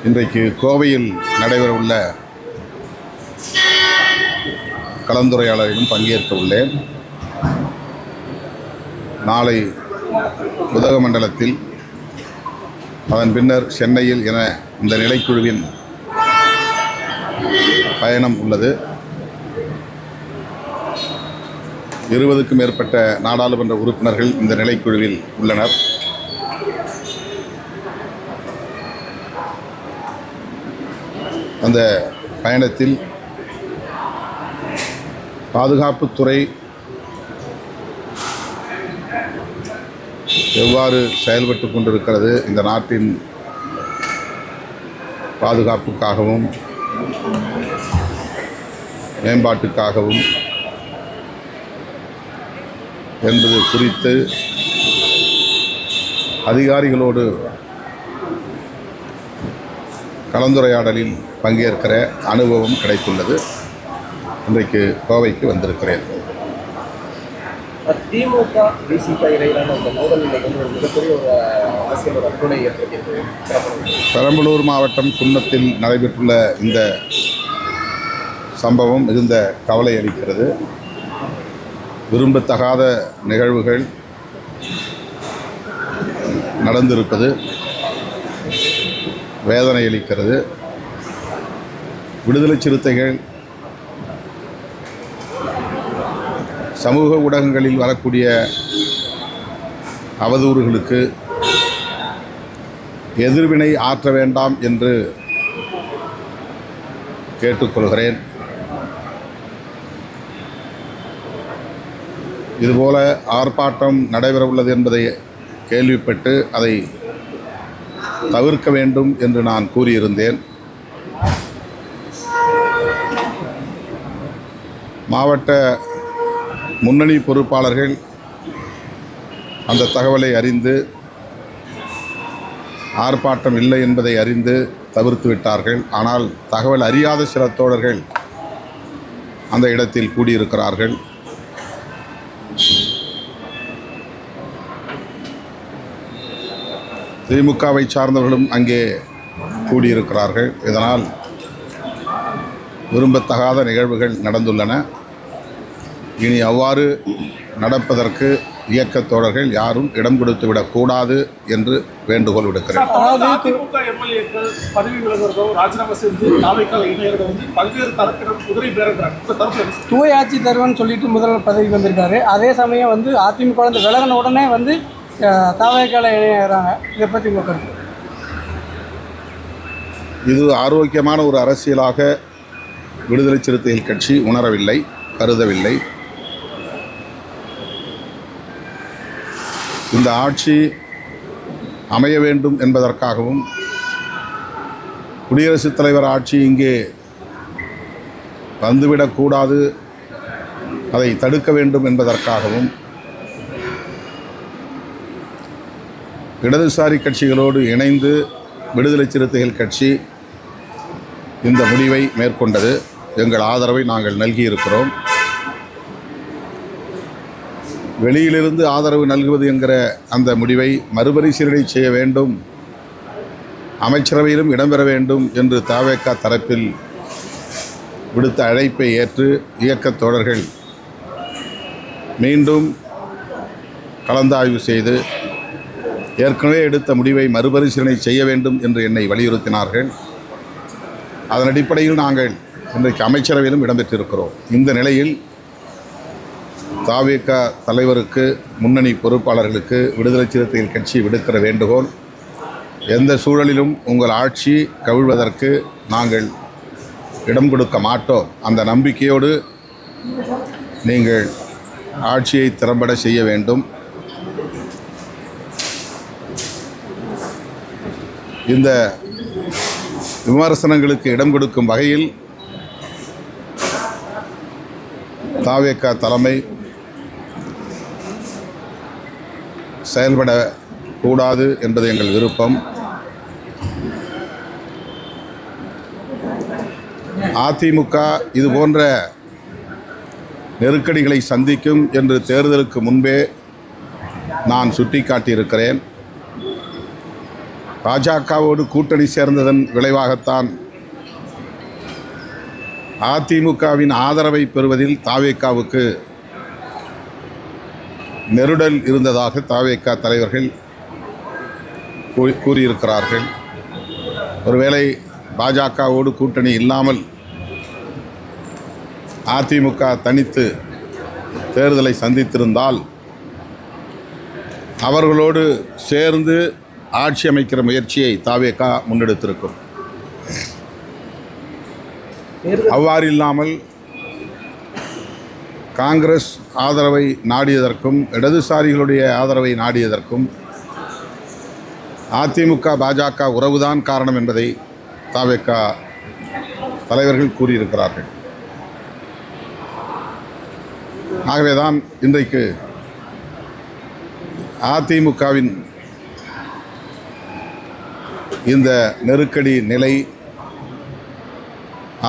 இன்றைக்கு கோவையில் நடைபெறவுள்ள கலந்துரையாடலிலும் பங்கேற்க உள்ளேன். நாளை உதகமண்டலத்தில், அதன் பின்னர் சென்னையில் என இந்த நிலைக்குழுவின் பயணம் உள்ளது. 20க்கும் மேற்பட்ட நாடாளுமன்ற உறுப்பினர்கள் இந்த நிலைக்குழுவில் உள்ளனர். அந்த பயணத்தில் பாதுகாப்புத்துறை எவ்வாறு செயல்பட்டு கொண்டிருக்கிறது, இந்த நாட்டின் பாதுகாப்புக்காகவும் மேம்பாட்டுக்காகவும் என்பது குறித்து அதிகாரிகளோடு கலந்துரையாடலில் பங்கேற்கிற அனுபவம் கிடைத்துள்ளது. இன்றைக்கு கோவைக்கு வந்திருக்கிறேன். திமுக விசிக இடையிலான அந்த மோதல் நிலைக்கு ஒரு மிகப்பெரிய ஒரு அரசியல் அற்புதம் ஏற்படுகிறது. பெரம்பலூர் மாவட்டம் குன்னத்தில் நடைபெற்றுள்ள இந்த சம்பவம் மிகுந்த கவலை அளிக்கிறது. விரும்பத்தகாத நிகழ்வுகள் நடந்திருப்பது வேதனை அளிக்கிறது. விடுதலை சிறுத்தைகள் சமூக ஊடகங்களில் வரக்கூடிய அவதூறுகளுக்கு எதிர்வினை ஆற்ற வேண்டாம் என்று கேட்டுக்கொள்கிறேன். இதுபோல ஆர்ப்பாட்டம் நடைபெறவுள்ளது என்பதை கேள்விப்பட்டு அதை தவிர்க்க வேண்டும் என்று நான் கூறியிருந்தேன். மாவட்ட முன்னணி பொறுப்பாளர்கள் அந்த தகவலை அறிந்து, ஆர்ப்பாட்டம் இல்லை என்பதை அறிந்து தவிர்த்து விட்டார்கள். ஆனால் தகவல் அறியாத சில தோழர்கள் அந்த இடத்தில் கூடியிருக்கிறார்கள். திமுகவை சார்ந்தவர்களும் அங்கே கூடியிருக்கிறார்கள். இதனால் விரும்பத்தகாத நிகழ்வுகள் நடந்துள்ளன. இனி அவ்வாறு நடப்பதற்கு இயக்கத் தோழர்கள் யாரும் இடம் கொடுத்துவிடக்கூடாது என்று வேண்டுகோள் விடுக்கிறேன். அதிமுக எம்எல்ஏக்கள் பதவி விலகிறதோ ராஜினாமா செஞ்சு நாளைக்கால இணையர்கள் வந்து பல்வேறு தரப்பினர் உதவி பெறுகிறாங்க. தூய ஆட்சி தருவன்னு சொல்லிட்டு முதல்வர் பதவி வந்திருக்காரு. அதே சமயம் வந்து அதிமுக வந்து விலகின உடனே வந்து தாவேக்கால இணையறாங்க. இதை பற்றி உங்கள் கருத்து? இது ஆரோக்கியமான ஒரு அரசியலாக விடுதலை சிறுத்தைகள் கட்சி உணரவில்லை, கருதவில்லை. இந்த ஆட்சி அமைய வேண்டும் என்பதற்காகவும், குடியரசுத் தலைவர் ஆட்சி இங்கே வந்துவிடக்கூடாது, அதை தடுக்க வேண்டும் என்பதற்காகவும் இடதுசாரி கட்சிகளோடு இணைந்து விடுதலை சிறுத்தைகள் கட்சி இந்த முடிவை மேற்கொண்டது. எங்கள் ஆதரவை நாங்கள் நல்கியிருக்கிறோம். வெளியிலிருந்து ஆதரவு நல்குவது என்கிற அந்த முடிவை மறுபரிசீலனை செய்ய வேண்டும், அமைச்சரவையிலும் இடம்பெற வேண்டும் என்று தவேக தரப்பில் விடுத்த அழைப்பை ஏற்று இயக்கத் தோழர்கள் மீண்டும் கலந்தாய்வு செய்து ஏற்கனவே எடுத்த முடிவை மறுபரிசீலனை செய்ய வேண்டும் என்று என்னை வலியுறுத்தினார்கள். அதன் அடிப்படையில் நாங்கள் இன்றைக்கு அமைச்சரவையிலும் இடம்பெற்றிருக்கிறோம். இந்த நிலையில் தவேக தலைவருக்கு, முன்னணி பொறுப்பாளர்களுக்கு விடுதலை சிறுத்தைகள் கட்சி விடுக்கிற வேண்டுகோள், எந்த சூழலிலும் உங்கள் ஆட்சி கவிழ்வதற்கு நாங்கள் இடம் கொடுக்க மாட்டோம். அந்த நம்பிக்கையோடு நீங்கள் ஆட்சியை திறம்பட செய்ய வேண்டும். இந்த விமர்சனங்களுக்கு இடம் கொடுக்கும் வகையில் தவேக தலைமை செயல்படக்கூடாது என்பது எங்கள் விருப்பம். அதிமுக இது போன்ற நெருக்கடிகளை சந்திக்கும் என்று தேர்தலுக்கு முன்பே நான் சுட்டிக்காட்டியிருக்கிறேன். பாஜகவோடு கூட்டணி சேர்ந்ததன் விளைவாகத்தான் அதிமுகவின் ஆதரவை பெறுவதில் தாவேகாவுக்கு நெருடல் இருந்ததாக தாவேகா தலைவர்கள் கூறியிருக்கிறார்கள். ஒருவேளை பாஜகவோடு கூட்டணி இல்லாமல் அதிமுக தனித்து தேர்தலை சந்தித்திருந்தால் அவர்களோடு சேர்ந்து ஆட்சி அமைக்கிற முயற்சியை தாவேகா முன்னெடுத்திருக்கும். அவ்வாறு இல்லாமல் காங்கிரஸ் ஆதரவை நாடியதற்கும் இடதுசாரிகளுடைய ஆதரவை நாடியதற்கும் அதிமுக பாஜக உறவுதான் காரணம் என்பதை தாவேகா தலைவர்கள் கூறியிருக்கிறார்கள். ஆகவேதான் இன்றைக்கு அதிமுகவின் இந்த நெருக்கடி நிலை,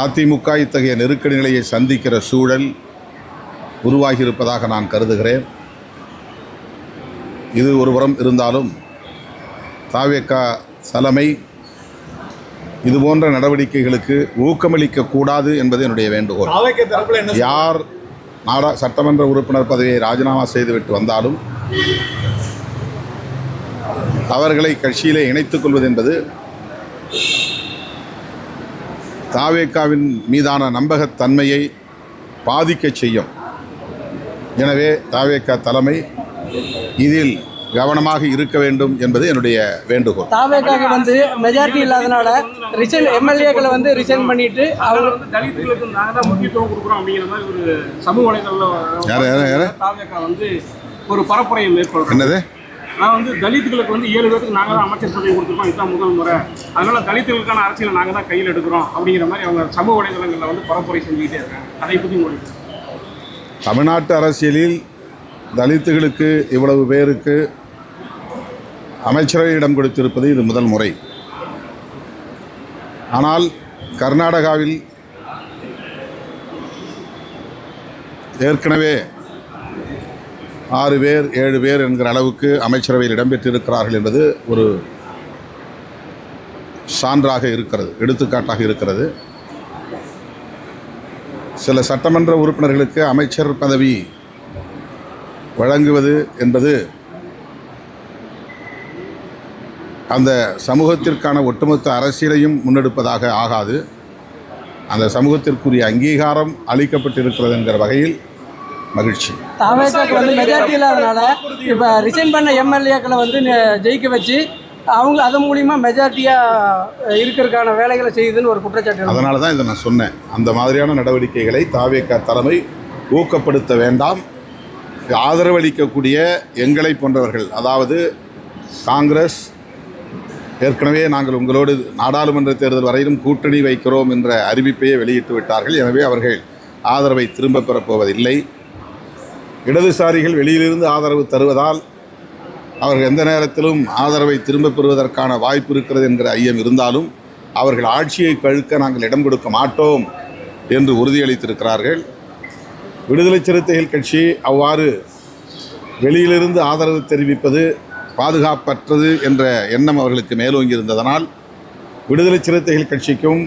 அதிமுக இத்தகைய நெருக்கடி நிலையை சந்திக்கிற சூழல் உருவாகியிருப்பதாக நான் கருதுகிறேன். இது ஒருபுறம் இருந்தாலும் தாவேகா தலைமை இதுபோன்ற நடவடிக்கைகளுக்கு ஊக்கமளிக்கக்கூடாது என்பது என்னுடைய வேண்டுகோள். யார் சட்டமன்ற உறுப்பினர் பதவியை ராஜினாமா செய்துவிட்டு வந்தாலும் அவர்களை கட்சியிலே இணைத்துக் கொள்வது என்பது தாவேகாவின் மீதான நம்பகத்தன்மையை பாதிக்கச் செய்யும். எனவே தாவேகா தலைமை இதில் கவனமாக இருக்க வேண்டும் என்பது என்னுடைய வேண்டுகோள். தாவேகாவுக்கு வந்து மெஜாரிட்டி இல்லாதனால எம்எல்ஏக்களை வந்து ரிசைன் பண்ணிட்டு அவங்க தலித்துகளுக்கு நாங்கள் தான் முக்கியத்துவம் கொடுக்குறோம் அப்படிங்கிற மாதிரி ஒரு சமூக வலைதளத்தில் தாவேகா வந்து ஒரு பரப்புரையை மேற்கொள்கிறோம். என்னது? நான் வந்து தலித்துகளுக்கு வந்து 7 பேருக்கு நாங்கள் தான் அமைச்சர் பதவி கொடுத்துருக்கோம், இதுதான் முதல் முறை, அதனால் தலித்துகளுக்கான அரசியலை நாங்கள் தான் கையில் எடுக்கிறோம் அப்படிங்கிற மாதிரி அவங்க சமூக வலைதளங்களில் வந்து பரப்புரை செஞ்சுக்கிட்டே இருக்காங்க. அதை பற்றி உங்களுக்கு தமிழ்நாட்டு அரசியலில் தலித்துகளுக்கு இவ்வளவு பேருக்கு அமைச்சரவை இடம் கொடுத்திருப்பது இது முதல் முறை. ஆனால் கர்நாடகாவில் ஏற்கனவே 6 பேர் 7 பேர் என்கிற அளவுக்கு அமைச்சரவையில் இடம்பெற்றிருக்கிறார்கள் என்பது ஒரு சான்றாக இருக்கிறது, எடுத்துக்காட்டாக இருக்கிறது. சில சட்டமன்ற உறுப்பினர்களுக்கு அமைச்சர் பதவி வழங்குவது என்பது அந்த சமூகத்திற்கான ஒட்டுமொத்த அரசியலையும் முன்னெடுப்பதாக ஆகாது. அந்த சமூகத்திற்குரிய அங்கீகாரம் அளிக்கப்பட்டிருக்கிறது என்கிற வகையில் மகிழ்ச்சி. தாவேகாவுக்கு வந்து மெஜாரிட்டி இல்லாதனால இப்போ ரிசைன் பண்ண எம்எல்ஏக்களை வந்து ஜெயிக்க வச்சு அவங்க அதன் மூலிமா மெஜாரிட்டியாக இருக்கிறதுக்கான வேலைகளை செய்யுதுன்னு ஒரு குற்றச்சாட்டு. அதனால தான் இதை நான் சொன்னேன். அந்த மாதிரியான நடவடிக்கைகளை தாவேகா தலைமை ஊக்கப்படுத்த வேண்டாம். ஆதரவளிக்கக்கூடிய எங்களை போன்றவர்கள், அதாவது காங்கிரஸ் ஏற்கனவே நாங்கள் உங்களோடு நாடாளுமன்ற தேர்தல் வரையிலும் கூட்டணி வைக்கிறோம் என்ற அறிவிப்பையே வெளியிட்டு விட்டார்கள். எனவே அவர்கள் ஆதரவை திரும்ப பெறப்போவதில்லை. இடதுசாரிகள் வெளியிலிருந்து ஆதரவு தருவதால் அவர்கள் எந்த நேரத்திலும் ஆதரவை திரும்ப பெறுவதற்கான வாய்ப்பு இருக்கிறது என்கிற ஐயம் இருந்தாலும் அவர்கள் ஆட்சியை கழுக்க நாங்கள் இடம் கொடுக்க மாட்டோம் என்று உறுதியளித்திருக்கிறார்கள். விடுதலை சிறுத்தைகள் கட்சி அவ்வாறு வெளியிலிருந்து ஆதரவு தெரிவிப்பது பாதுகாப்பற்றது என்ற எண்ணம் அவர்களுக்கு மேலோங்கி இருந்ததனால் விடுதலை சிறுத்தைகள் கட்சிக்கும்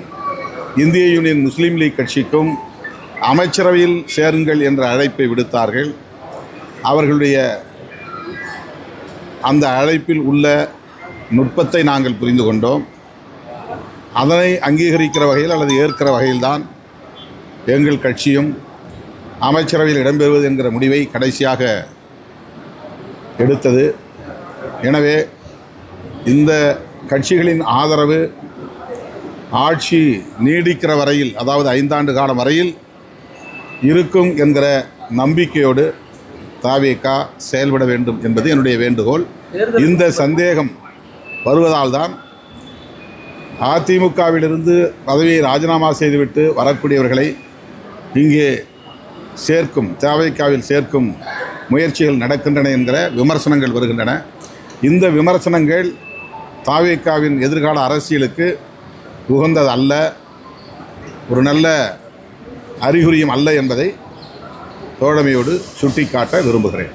இந்திய யூனியன் முஸ்லீம் லீக் கட்சிக்கும் அமைச்சரவையில் சேருங்கள் என்ற அழைப்பை விடுத்தார்கள். அவர்களுடைய அந்த அழைப்பில் உள்ள நுட்பத்தை நாங்கள் புரிந்து கொண்டோம். அதனை அங்கீகரிக்கிற வகையில் அல்லது ஏற்கிற வகையில்தான் எங்கள் கட்சியும் அமைச்சரவையில் இடம்பெறுவது என்கிற முடிவை கடைசியாக எடுத்தது. எனவே இந்த கட்சிகளின் ஆதரவு ஆட்சி நீடிக்கிற வரையில், அதாவது 5 ஆண்டு காலம் வரையில் இருக்கும் என்கிற நம்பிக்கையோடு தாவேகா செயல்பட வேண்டும் என்பது என்னுடைய வேண்டுகோள். இந்த சந்தேகம் வருவதால் தான் அதிமுகவிலிருந்து பதவியை ராஜினாமா செய்துவிட்டு வரக்கூடியவர்களை இங்கே சேர்க்கும், தாவேகாவில் சேர்க்கும் முயற்சிகள் நடக்கின்றன என்கிற விமர்சனங்கள் வருகின்றன. இந்த விமர்சனங்கள் தாவேகாவின் எதிர்கால அரசியலுக்கு உகந்தது அல்ல, ஒரு நல்ல அறிகுறியும் அல்ல என்பதை தோழமையோடு சுட்டிக்காட்ட விரும்புகிறேன்.